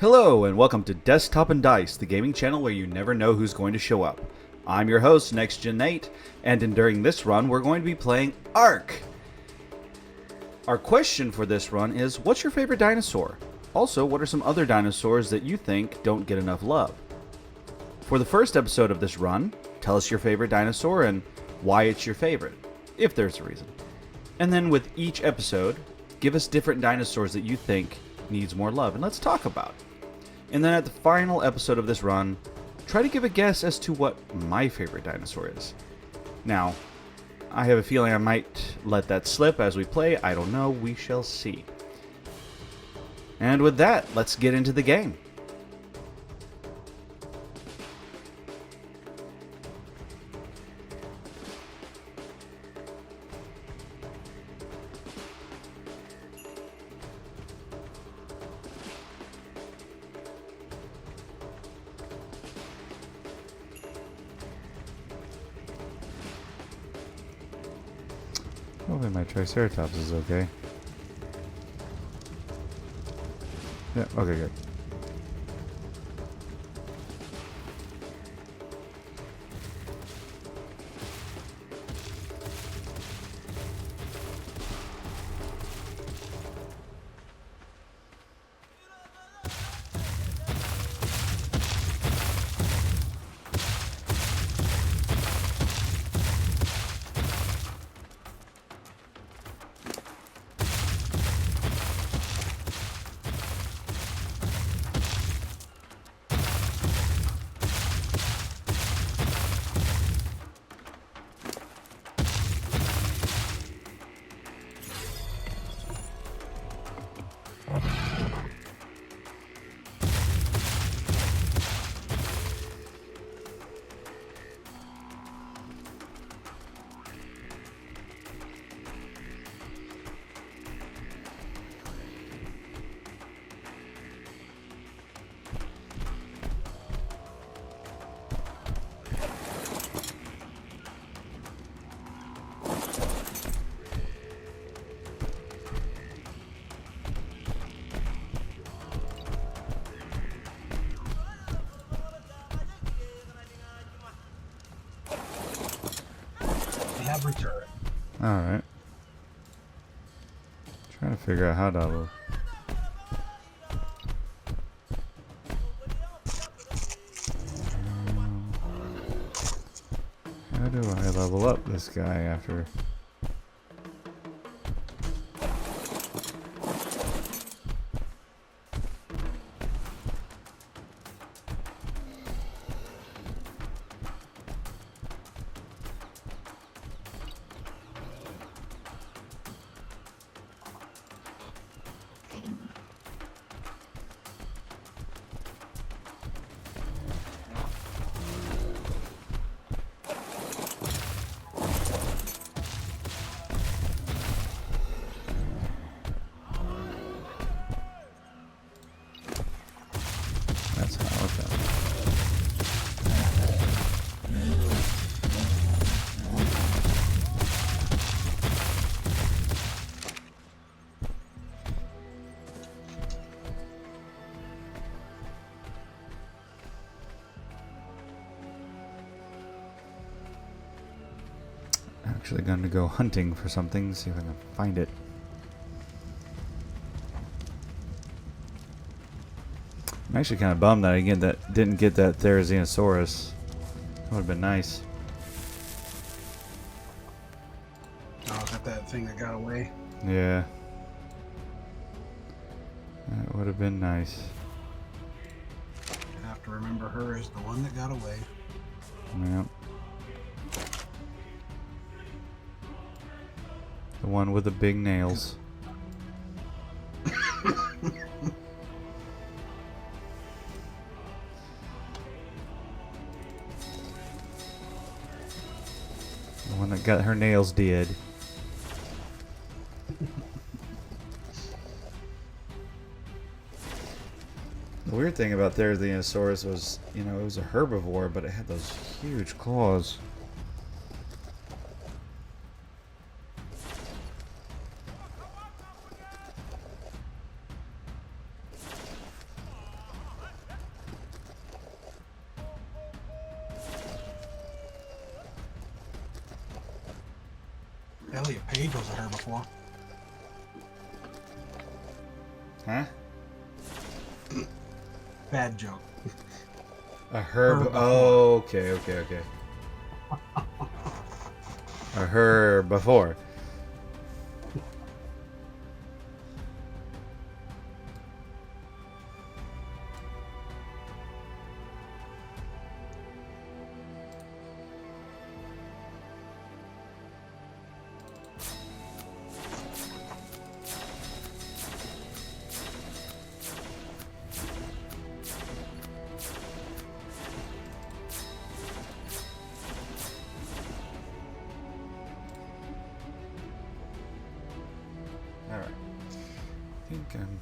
Hello, and welcome to Desktop and Dice, the gaming channel where you never know who's going to show up. I'm your host, NextGen Nate, and during this run, we're going to be playing ARK. Our question for this run is, what's your favorite dinosaur? Also, what are some other dinosaurs that you think don't get enough love? For the first episode of this run, tell us your favorite dinosaur and why it's your favorite, if there's a reason. And then with each episode, give us different dinosaurs that you think needs more love, and let's talk about it. And then at the final episode of this run, try to give a guess as to what my favorite dinosaur is. Now, I have a feeling I might let that slip as we play. I don't know. We shall see. And with that, let's get into the game. Hopefully my Triceratops is okay. Yeah, okay, good. Returned. Alright. Trying to figure out how to level. How do I level up this guy after? That's how, okay. Actually going to go hunting for something, see if I can find it. I'm actually kind of bummed that I didn't get that Therizinosaurus. That would have been nice. Oh, is that that thing that got away? Yeah. That would have been nice. I have to remember her as the one that got away. Yep. The one with the big nails. The one that got her nails did. The weird thing about Therizinosaurus was, you know, it was a herbivore, but it had those huge claws. Elliot Page was a her before. Huh? Bad joke. A herb. Her before. Oh, okay. A her before. Alright. I think I'm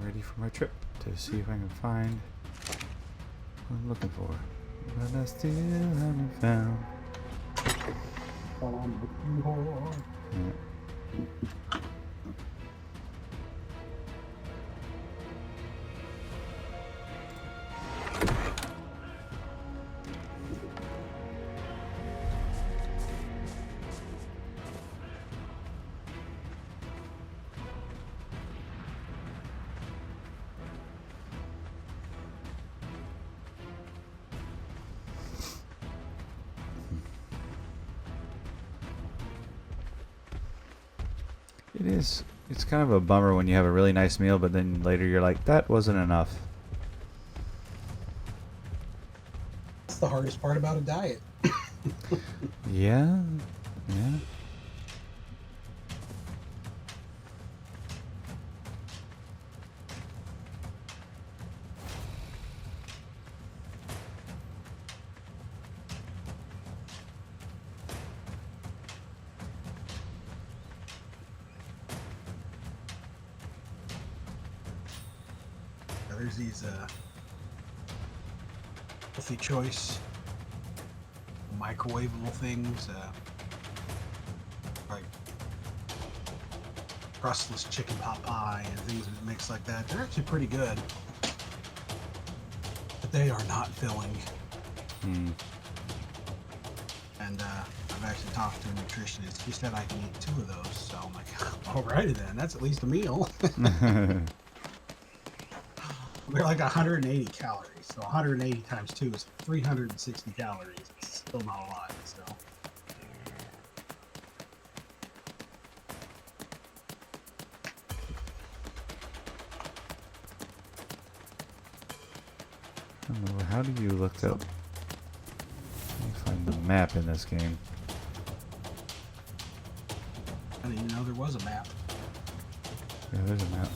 ready for my trip to see if I can find what I'm looking for. But I still haven't found. Yeah. It is. It's kind of a bummer when you have a really nice meal, but then later you're like, that wasn't enough. That's the hardest part about a diet. Yeah. Yeah. There's these healthy choice microwavable things, like crustless chicken pot pie and things that mix like that. They're actually pretty good, but they are not filling. And I've actually talked to a nutritionist. He said I can eat 2 of those, so I'm like, alrighty then, that's at least a meal. They're like 180 calories, so 180 times 2 is 360 calories. It's still not a lot, so. I don't know, how do you look up? Let me find the map in this game. I didn't even know there was a map. Yeah, there's a map.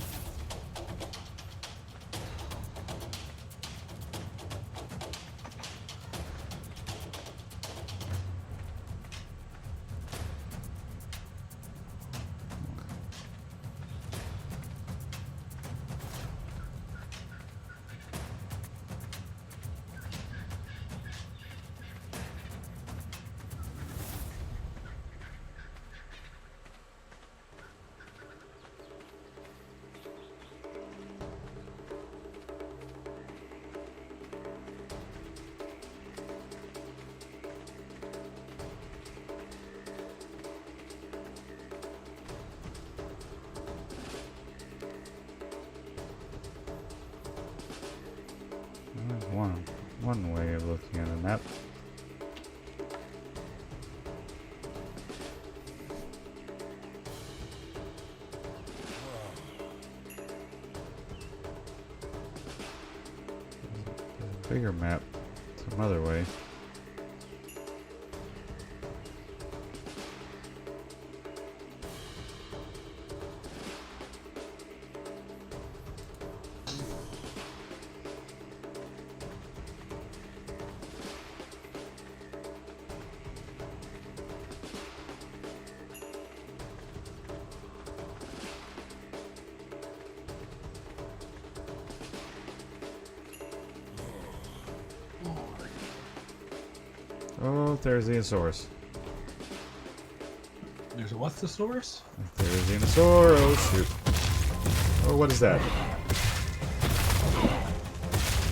One way of looking at a map. There's a bigger map some other way. Oh, there's the Theosaurus. There's a what's the source? There's the dinosaur. Oh, shoot. Oh, what is that?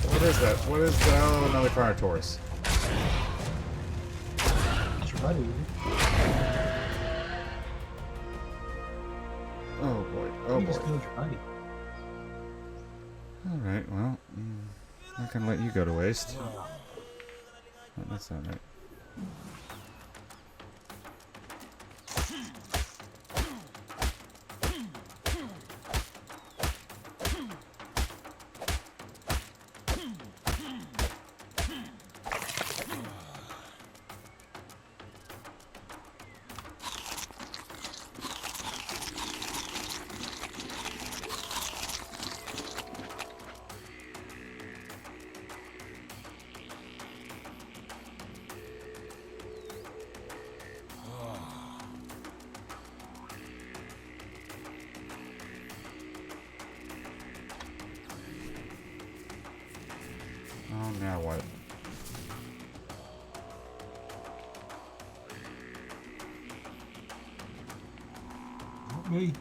What is that? What is that? Oh, another Carnotaurus. That's right. Oh boy. Oh You just boy. killed your buddy. Alright, well, I'm not gonna let you go to waste. Yeah. Oh, that's not right. Oh, now what? Not me.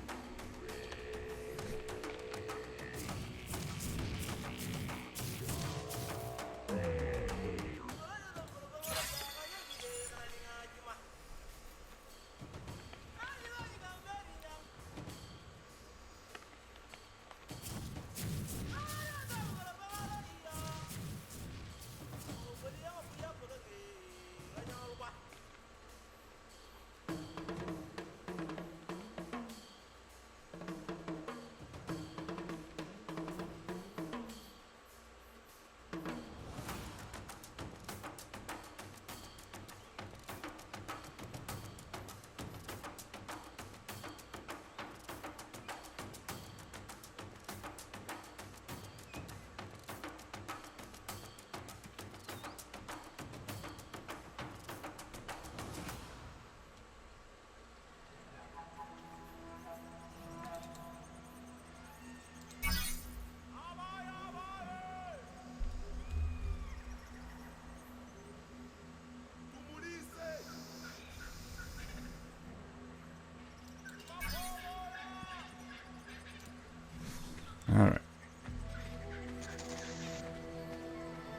Alright.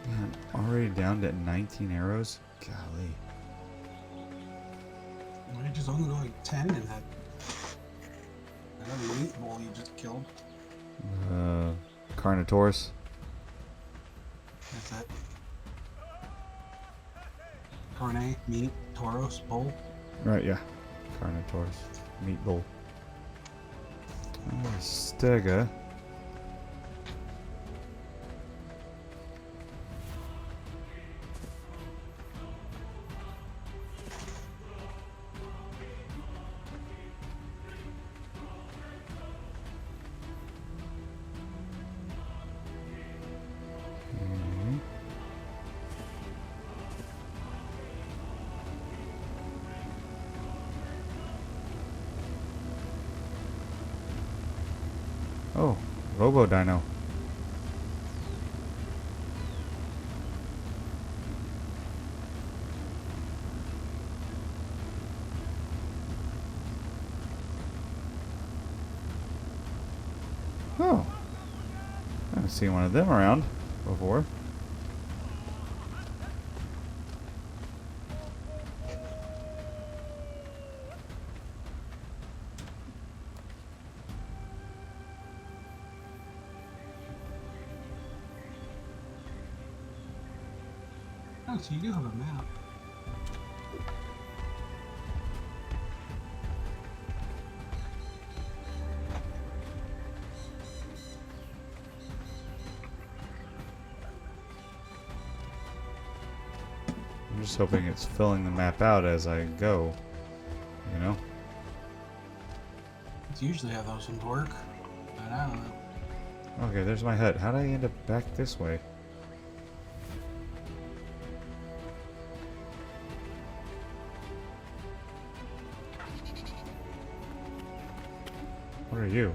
Man, already down to 19 arrows? Golly. I just only go like 10 in that another meatball you just killed. Carnotaurus. That's it. Carne, meat, Tauros, bull. Right, yeah. Carnotaurus. Meat bowl. Stega. Oh, Robo Dino. Oh, I haven't seen one of them around before. Oh, so you do have a map. I'm just hoping it's filling the map out as I go, you know? It's usually how those ones work, but I don't know. Okay, there's my hut. How did I end up back this way? What are you?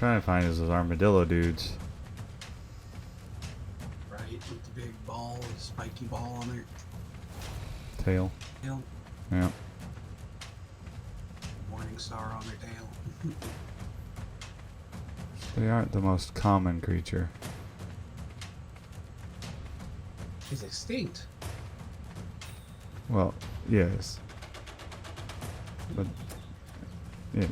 trying to find is those armadillo dudes. Right, with the big ball, the spiky ball on their Tail. tail. Yeah. Morning star on their tail. They aren't the most common creature. He's extinct. Well, yes. But anyway.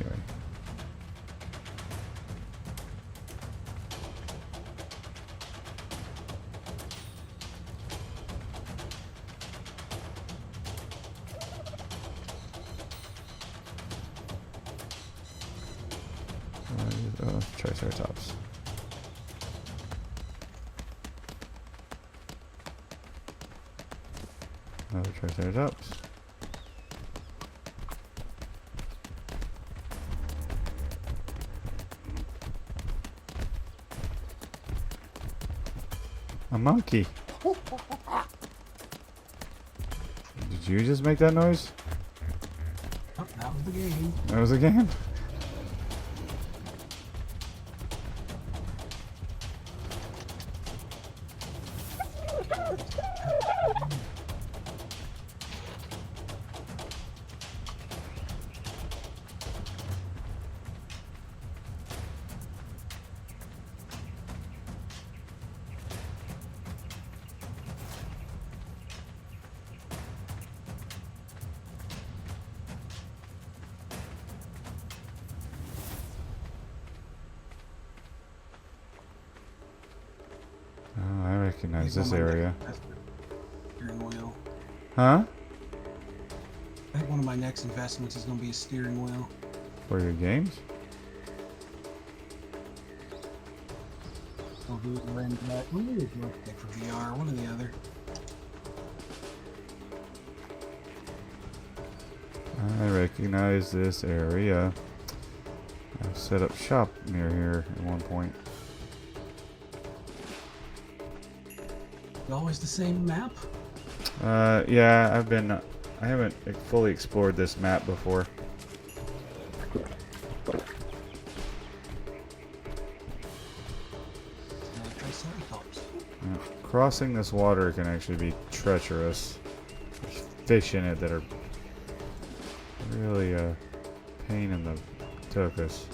Triceratops. Another Triceratops. A monkey. Did you just make that noise? Oh, that was the game. That was a game. Oh, I recognize this area. Steering wheel. Huh? I think one of my next investments is going to be a steering wheel. For your games? Or for VR, one or the other. I recognize this area. I've set up shop near here at one point. Always the same map? Yeah, I haven't fully explored this map before. Yeah, crossing this water can actually be treacherous. There's fish in it that are really a pain in the tuchus.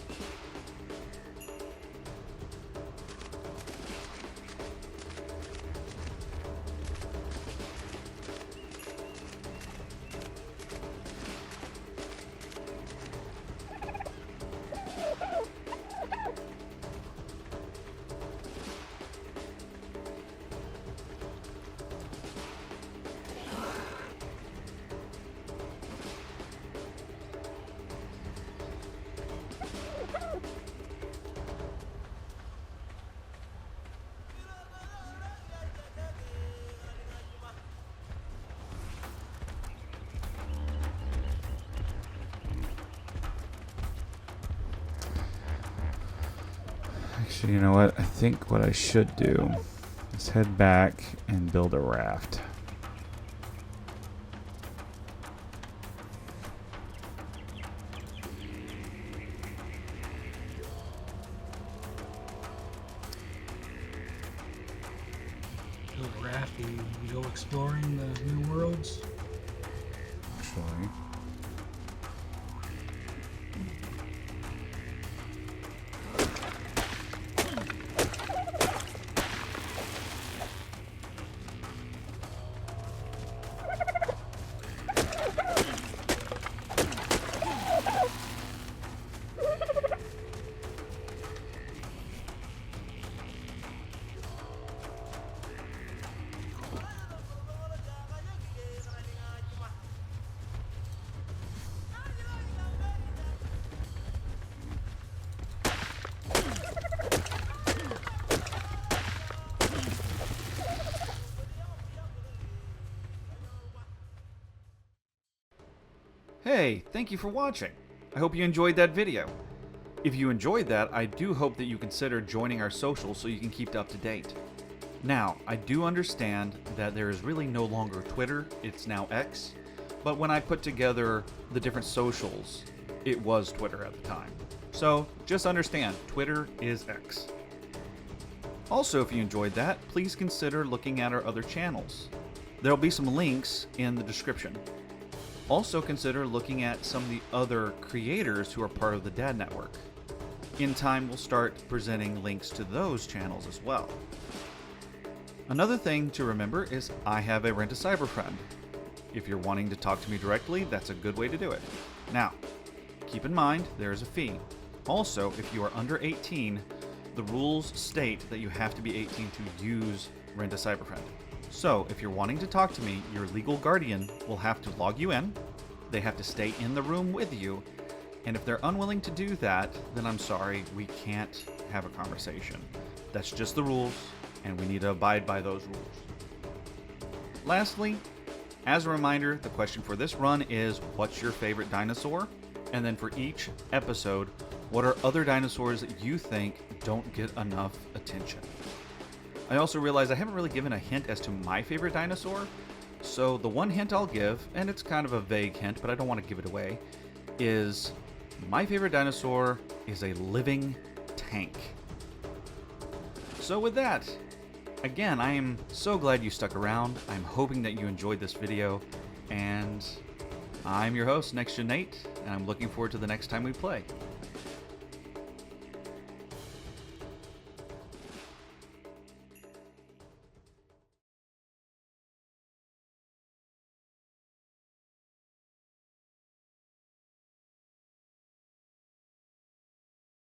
Actually, you know what? I think what I should do is head back and build a raft. Build a raft and you go exploring the new worlds. Actually. Hey, thank you for watching. I hope you enjoyed that video. If you enjoyed that, I do hope that you consider joining our socials so you can keep up to date. Now, I do understand that there is really no longer Twitter, it's now X, but when I put together the different socials, it was Twitter at the time. So just understand, Twitter is X. Also, if you enjoyed that, please consider looking at our other channels. There'll be some links in the description. Also consider looking at some of the other creators who are part of the Dad Network. In time, we'll start presenting links to those channels as well. Another thing to remember is I have a Rent a Cyber friend. If you're wanting to talk to me directly, that's a good way to do it. Now, keep in mind there is a fee. Also, if you are under 18, the rules state that you have to be 18 to use Rent a Cyber friend. So, if you're wanting to talk to me, your legal guardian will have to log you in, they have to stay in the room with you, and if they're unwilling to do that, then I'm sorry, we can't have a conversation. That's just the rules, and we need to abide by those rules. Lastly, as a reminder, the question for this run is, what's your favorite dinosaur? And then for each episode, what are other dinosaurs that you think don't get enough attention? I also realized I haven't really given a hint as to my favorite dinosaur, so the one hint I'll give, and it's kind of a vague hint, but I don't want to give it away, is my favorite dinosaur is a living tank. So with that, again, I am so glad you stuck around. I'm hoping that you enjoyed this video, and I'm your host, Next Gen Nate, and I'm looking forward to the next time we play.